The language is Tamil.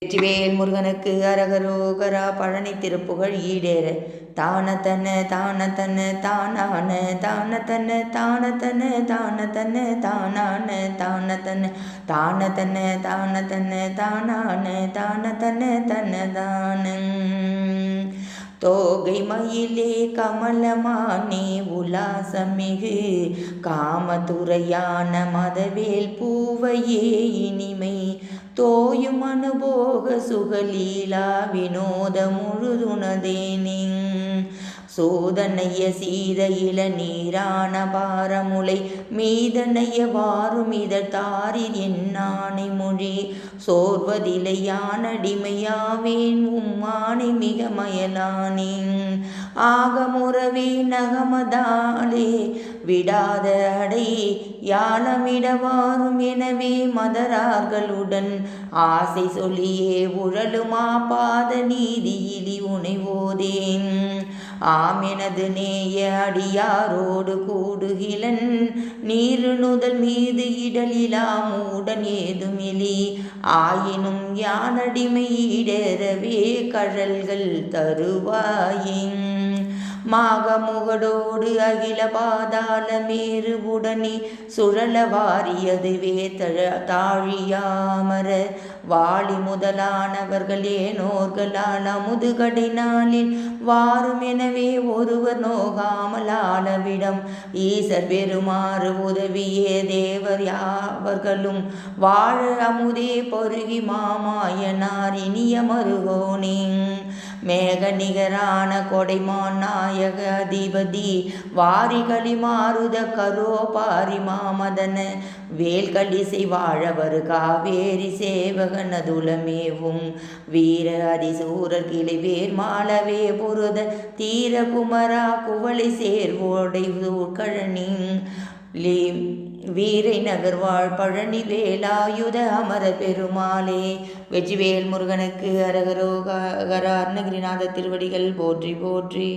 வெற்றிவேல் முருகனுக்கு அரகரோகரா. பழனி திருப்புகழ் ஈடேற. தானதன தானதன தானான தானதன தானதன தானதன தானான தானதன தானதன தானதன தானான தானதன தனதான. தோகை மயிலே கமலமானே உலாசமிகு காமதுரையான மதவேல் பூவையே இனிமை தோயும் அனுபோக சுகலீலா வினோத முழுதுனதேனே. சோதனைய சீத இள நீரான பாரமுலை மீதனைய வாரும் இதழ் தாரில் என்னானை மொழி சோர்வதிலை யானடிமையாவேன் உம்மானை மிக மயலானேன். ஆகமுறவே நகமதாலே விடாத அடை யாழமிடவாரும் எனவே மதரார்களுடன் ஆசை சொல்லியே உழலுமா பாத நீதியிலி உனைவோதேன். ஆமெனது நேய அடியாரோடு கூடுகிலன் நீரு நுதல் மீது இடலிலா மூடன் ஏதுமிலி ஆயினும் யானடிமை ஈடேறவே கழல்கள் தருவாயின். மாகமுகடோடு அகில பாதாள மேருவுடனே சுழல வாரியதுவே தாழியாமர வாளி முதலானவர்கள் ஏனோர்களால் அமுதுகடை நாளில் வாரும் எனவே ஒருவர் நோகாமல் ஆளவிடம் ஈசர் பெருமாறு உதவியே தேவர் யாவர்களும் வாழ அமுதே பொருகி மாமாயனார் இனிய மருகோனே. மேக நிகரான கொடைமான் நாயக அதிபதி வாரிகளி மாறுத கரோ பாரி மாமதன வேல்களிசை வாழவர் காவேரி சேவகனதுலமேவும் வீர அதிசூரர் கிளை வேர் மாளவே புருத தீர குமரா குவளை சேர்வோடை கழனி வீரை நகர்வாழ் பழனி வேலாயுத அமர பெருமாளே. வெற்றிவேல் முருகனுக்கு அரகரோகரா. அருணகிரிநாத திருவடிகள் போற்றி போற்றி.